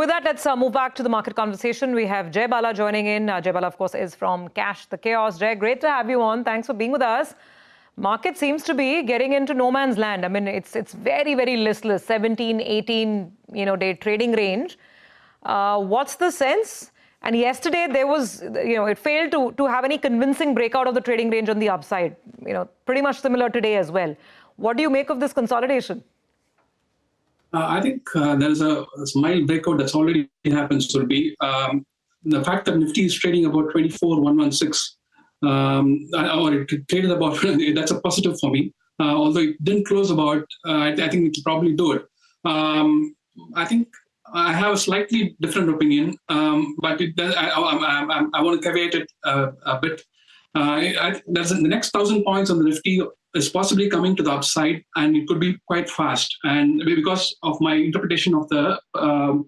with that, let's move back to the market conversation. We have Jai Bala joining in. Jai Bala, of course, is from Cash the Chaos. Jai, great to have you on. Thanks for being with us. Market seems to be getting into no man's land. I mean, it's very, very listless, 17, 18, day trading range. What's the sense? And yesterday there was, it failed to have any convincing breakout of the trading range on the upside. Pretty much similar today as well. What do you make of this consolidation? I think there is a mild breakout that's already happened, Surbi. The fact that Nifty is trading about 24,116, or it traded about, that's a positive for me. Although it didn't close about, I think it will probably do it. I think I have a slightly different opinion, but I want to caveat it a bit. The next 1,000 points on the Nifty is possibly coming to the upside, and it could be quite fast. And because of my interpretation of the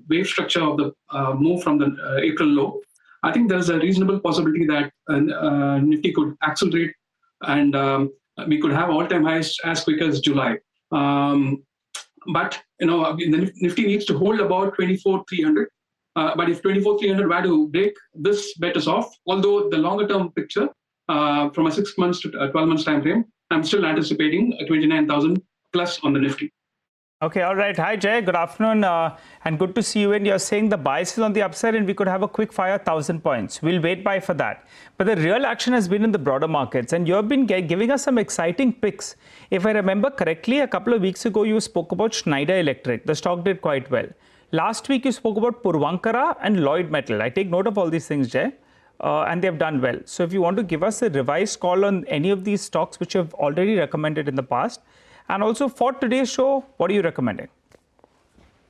wave structure of the move from the April low, I think there's a reasonable possibility that Nifty could accelerate, and we could have all-time highs as quick as July. But the Nifty needs to hold about 24,300. But if 24,300 were to break, this bet is off. Although the longer-term picture, from a 6 months to 12 months time frame, I'm still anticipating 29,000 plus on the Nifty. Okay, all right. Hi, Jai. Good afternoon, and good to see you. And you're saying the bias is on the upside, and we could have a quick fire 1,000 points. We'll wait by for that. But the real action has been in the broader markets, and you've been giving us some exciting picks. If I remember correctly, a couple of weeks ago, you spoke about Schneider Electric. The stock did quite well. Last week, you spoke about Puravankara and Lloyd Metal. I take note of all these things, Jai. And they've done well. So if you want to give us a revised call on any of these stocks which you've already recommended in the past, and also for today's show, what are you recommending?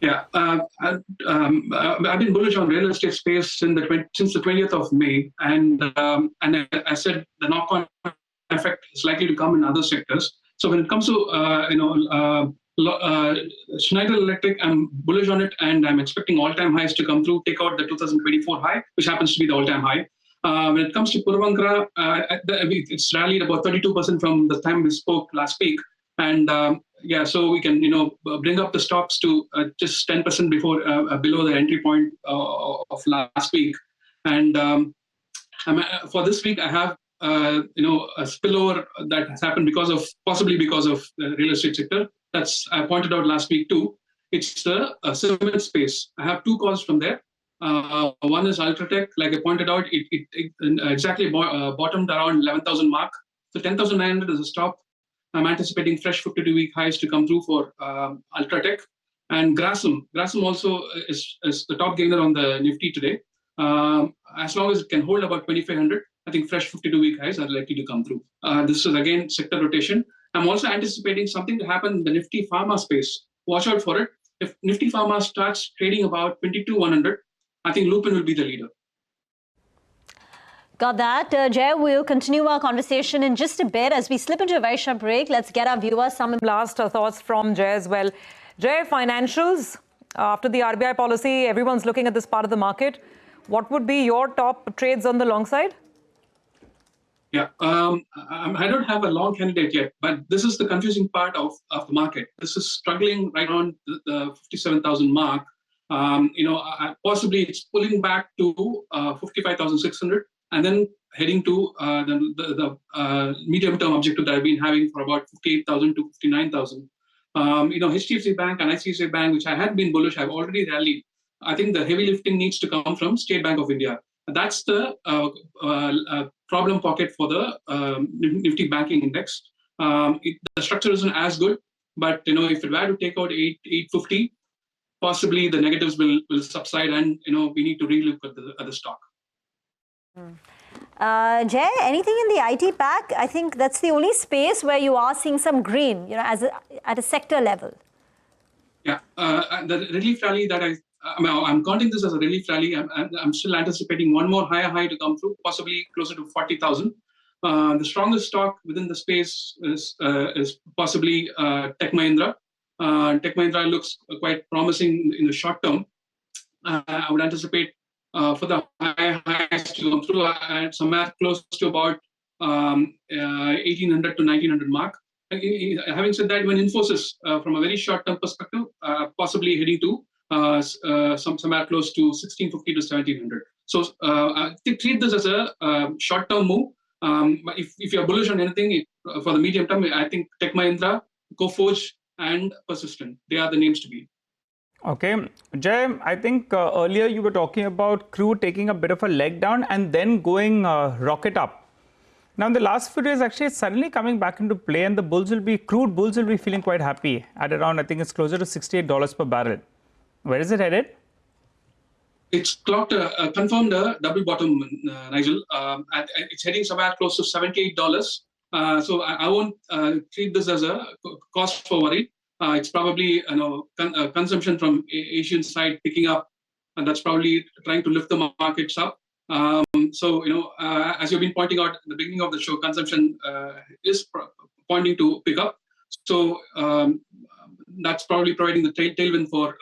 Yeah, I've been bullish on real estate space since the 20th of May, and I said the knock-on effect is likely to come in other sectors. So when it comes to Schneider Electric, I'm bullish on it, and I'm expecting all-time highs to come through, take out the 2024 high, which happens to be the all-time high. When it comes to Puravankara, it's rallied about 32% from the time we spoke last week. And so we can, bring up the stops to just 10% below the entry point of last week. And for this week, I have, a spillover that has happened possibly because of the real estate sector. I pointed out last week too. It's the cement space. I have two calls from there. One is Ultratech. Like I pointed out, it exactly bottomed around 11,000 mark. So 10,900 is a stop. I'm anticipating fresh 52-week highs to come through for Ultratech. And Grasim also is the top gainer on the Nifty today. As long as it can hold about 2,500, I think fresh 52-week highs are likely to come through. This is again sector rotation. I'm also anticipating something to happen in the Nifty Pharma space. Watch out for it. If Nifty Pharma starts trading about 22,100, I think Lupin will be the leader. Got that. Jai, we'll continue our conversation in just a bit. As we slip into a very short break, let's get our viewers some last thoughts from Jai as well. Jai, financials, after the RBI policy, everyone's looking at this part of the market. What would be your top trades on the long side? Yeah, I don't have a long candidate yet, but this is the confusing part of the market. This is struggling right on the 57,000 mark. Possibly it's pulling back to 55,600 and then heading to the medium-term objective that I've been having for about 58,000 to 59,000. HDFC Bank and ICICI Bank, which I had been bullish, I've already rallied. I think the heavy lifting needs to come from State Bank of India. That's the problem pocket for the Nifty banking index. The structure isn't as good, but if it were to take out 850, possibly the negatives will subside, and we need to relook at the stock. Jai, anything in the IT pack? I think that's the only space where you are seeing some green, at a sector level. Yeah, the relief rally that I'm counting this as a relief rally. I'm still anticipating one more higher high to come through, possibly closer to 40,000. The strongest stock within the space is possibly Tech Mahindra. Tech Mahindra looks quite promising in the short term. I would anticipate for the higher highs to come through somewhere close to about 1,800 to 1,900 mark. Having said that, even Infosys, from a very short-term perspective, possibly heading to somewhere close to 1650 to 1700. So I think treat this as a short-term move. If you're bullish on anything for the medium term, I think Tech Mahindra, Coforge, and Persistent, they are the names to be. Okay, Jai, I think earlier you were talking about crude taking a bit of a leg down and then going rocket up. Now, in the last few days, actually, it's suddenly coming back into play, and the crude bulls will be feeling quite happy at around, I think it's closer to $68 per barrel. Where is it headed? It's clocked, confirmed a double bottom, Nigel. It's heading somewhere close to $78. So I won't treat this as a cause for worry. It's probably consumption from Asian side picking up, and that's probably trying to lift the markets up. So as you've been pointing out at the beginning of the show, consumption is pointing to pick up. So that's probably providing the tailwind for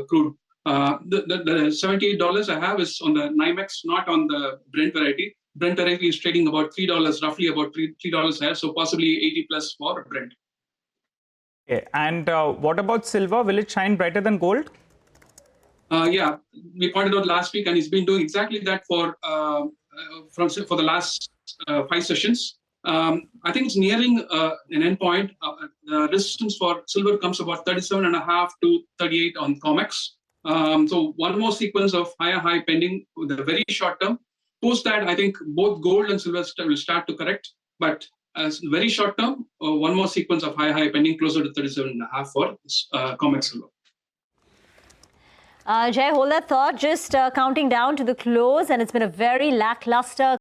crude. The $78 I have is on the NYMEX, not on the Brent variety. Brent variety is trading about $3, roughly about $3 higher, so possibly 80 plus for Brent. Okay. And what about silver? Will it shine brighter than gold? Yeah, we pointed out last week, and it's been doing exactly that for the last 5 sessions. I think it's nearing an end point. The resistance for silver comes about 37.5 to 38 on COMEX. So one more sequence of higher high pending with a very short term. Post that, I think both gold and silver will start to correct. But as very short term, one more sequence of high pending closer to 37.5 for COMEX silver. Jai, hold that thought. Just counting down to the close, and it's been a very lackluster